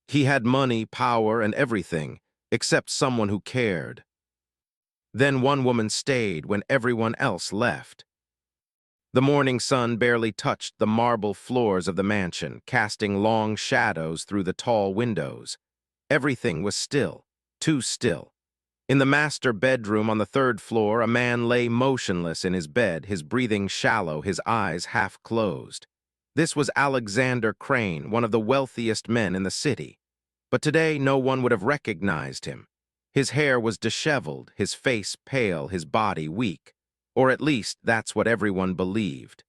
He had money, power, and everything, except someone who cared. Then one woman stayed when everyone else left. The morning sun barely touched the marble floors of the mansion, casting long shadows through the tall windows. Everything was still, too still. In the master bedroom on the third floor, a man lay motionless in his bed, his breathing shallow, his eyes half closed. This was Alexander Crane, one of the wealthiest men in the city. But today no one would have recognized him. His hair was disheveled, his face pale, his body weak. Or at least that's what everyone believed.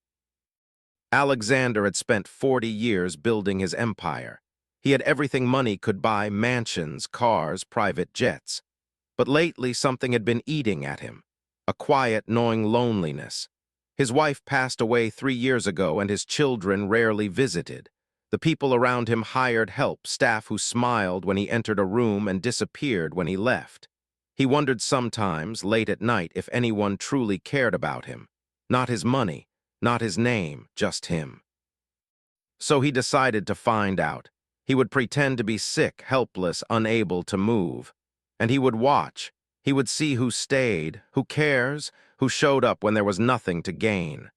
Alexander had spent 40 years building his empire. He had everything money could buy: mansions, cars, private jets. But lately something had been eating at him, a quiet, gnawing loneliness. His wife passed away 3 years ago, and his children rarely visited. The people around him hired help, staff who smiled when he entered a room and disappeared when he left. He wondered sometimes, late at night, if anyone truly cared about him. Not his money, not his name, just him. So he decided to find out. He would pretend to be sick, helpless, unable to move. And he would watch. He would see who stayed, who cares, who showed up when there was nothing to gain.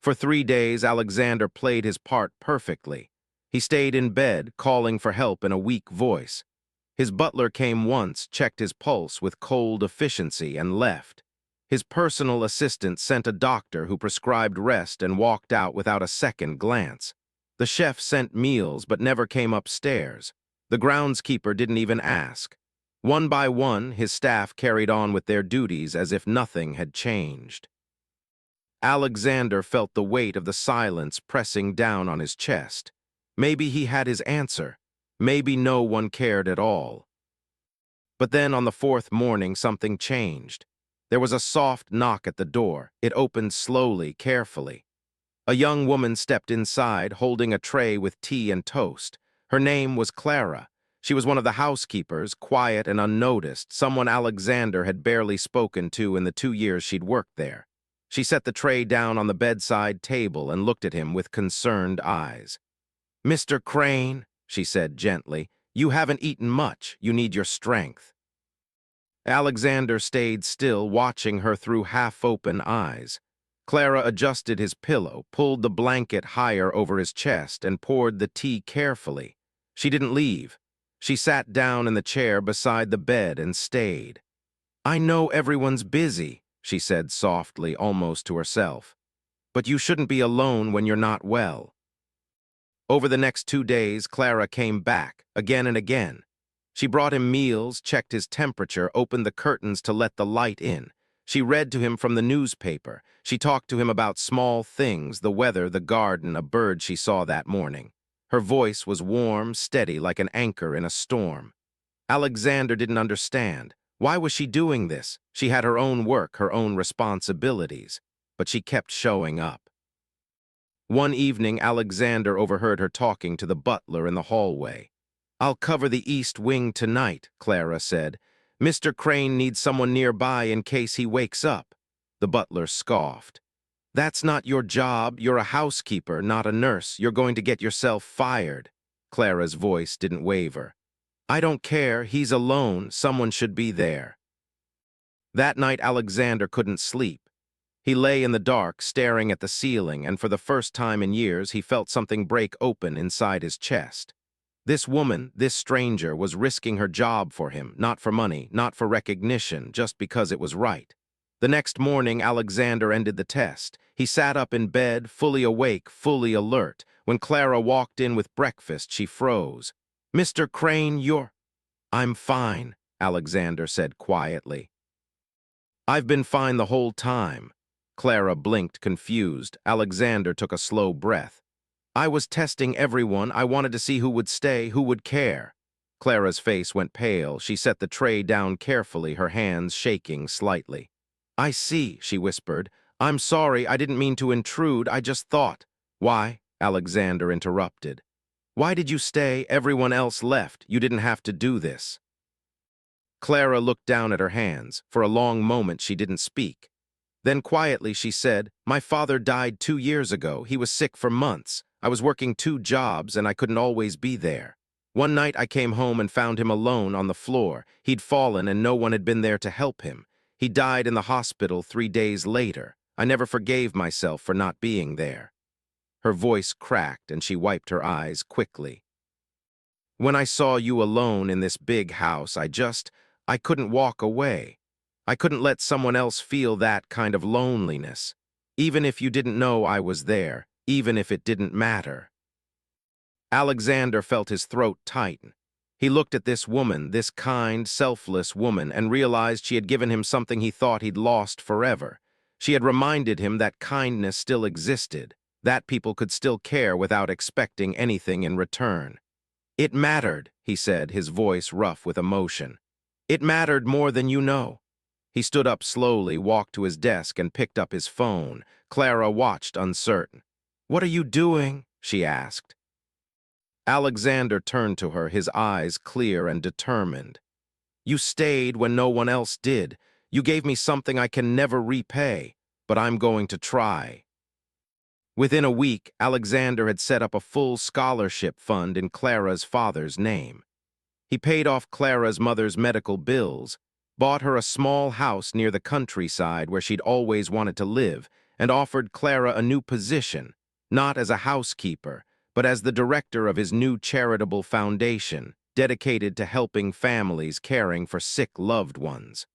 For 3 days, Alexander played his part perfectly. He stayed in bed, calling for help in a weak voice. His butler came once, checked his pulse with cold efficiency, and left. His personal assistant sent a doctor who prescribed rest and walked out without a second glance. The chef sent meals but never came upstairs. The groundskeeper didn't even ask. One by one, his staff carried on with their duties as if nothing had changed. Alexander felt the weight of the silence pressing down on his chest. Maybe he had his answer. Maybe no one cared at all. But then on the 4th morning, something changed. There was a soft knock at the door. It opened slowly, carefully. A young woman stepped inside, holding a tray with tea and toast. Her name was Clara. She was one of the housekeepers, quiet and unnoticed, someone Alexander had barely spoken to in the 2 years she'd worked there. She set the tray down on the bedside table and looked at him with concerned eyes. "Mr. Crane," she said gently, "you haven't eaten much. You need your strength." Alexander stayed still, watching her through half-open eyes. Clara adjusted his pillow, pulled the blanket higher over his chest, and poured the tea carefully. She didn't leave. She sat down in the chair beside the bed and stayed. "I know everyone's busy," she said softly, almost to herself. "But you shouldn't be alone when you're not well." Over the next 2 days, Clara came back, again and again. She brought him meals, checked his temperature, opened the curtains to let the light in. She read to him from the newspaper. She talked to him about small things, the weather, the garden, a bird she saw that morning. Her voice was warm, steady, like an anchor in a storm. Alexander didn't understand. Why was she doing this? She had her own work, her own responsibilities. But she kept showing up. One evening, Alexander overheard her talking to the butler in the hallway. "I'll cover the east wing tonight," Clara said. "Mr. Crane needs someone nearby in case he wakes up." The butler scoffed. "That's not your job. You're a housekeeper, not a nurse. You're going to get yourself fired." Clara's voice didn't waver. "I don't care. He's alone. Someone should be there." That night, Alexander couldn't sleep. He lay in the dark, staring at the ceiling, and for the first time in years, he felt something break open inside his chest. This woman, this stranger, was risking her job for him, not for money, not for recognition, just because it was right. The next morning, Alexander ended the test. He sat up in bed, fully awake, fully alert. When Clara walked in with breakfast, she froze. "Mr. Crane, you're—" "I'm fine," Alexander said quietly. "I've been fine the whole time." Clara blinked, confused. Alexander took a slow breath. "I was testing everyone. I wanted to see who would stay, who would care." Clara's face went pale. She set the tray down carefully, her hands shaking slightly. "I see," she whispered. "I'm sorry. I didn't mean to intrude. I just thought—" "Why?" Alexander interrupted. "Why did you stay? Everyone else left. You didn't have to do this." Clara looked down at her hands. For a long moment, she didn't speak. Then quietly she said, "My father died 2 years ago. He was sick for months. I was working 2 jobs, and I couldn't always be there." One night I came home and found him alone on the floor. He'd fallen and no one had been there to help him. He died in the hospital 3 days later. I never forgave myself for not being there. Her voice cracked and she wiped her eyes quickly. When I saw you alone in this big house, I couldn't walk away. I couldn't let someone else feel that kind of loneliness. Even if you didn't know I was there, even if it didn't matter. Alexander felt his throat tighten. He looked at this woman, this kind, selfless woman, and realized she had given him something he thought he'd lost forever. She had reminded him that kindness still existed, that people could still care without expecting anything in return. "It mattered," he said, his voice rough with emotion. "It mattered more than you know." He stood up slowly, walked to his desk, and picked up his phone. Clara watched, uncertain. "What are you doing?" she asked. Alexander turned to her, his eyes clear and determined. "You stayed when no one else did. You gave me something I can never repay, but I'm going to try." Within a week, Alexander had set up a full scholarship fund in Clara's father's name. He paid off Clara's mother's medical bills, bought her a small house near the countryside where she'd always wanted to live, and offered Clara a new position, not as a housekeeper, but as the director of his new charitable foundation, dedicated to helping families caring for sick loved ones.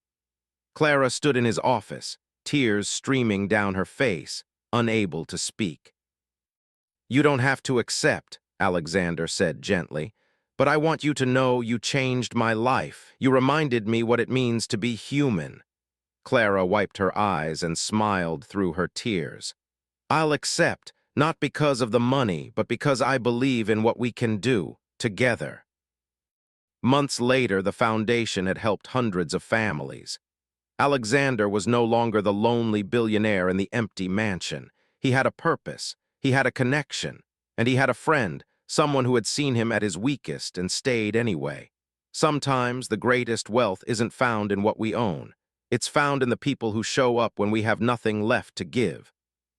Clara stood in his office, tears streaming down her face, unable to speak. "You don't have to accept," Alexander said gently, "but I want you to know you changed my life. You reminded me what it means to be human." Clara wiped her eyes and smiled through her tears. "I'll accept, not because of the money, but because I believe in what we can do, together." Months later, the foundation had helped hundreds of families. Alexander was no longer the lonely billionaire in the empty mansion. He had a purpose, he had a connection, and he had a friend, someone who had seen him at his weakest and stayed anyway. Sometimes the greatest wealth isn't found in what we own. It's found in the people who show up when we have nothing left to give.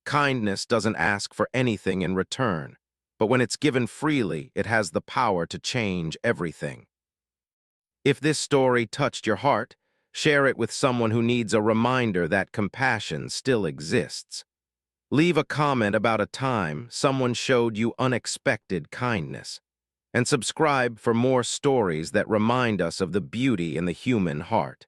Kindness doesn't ask for anything in return, but when it's given freely, it has the power to change everything. If this story touched your heart, share it with someone who needs a reminder that compassion still exists. Leave a comment about a time someone showed you unexpected kindness. And subscribe for more stories that remind us of the beauty in the human heart.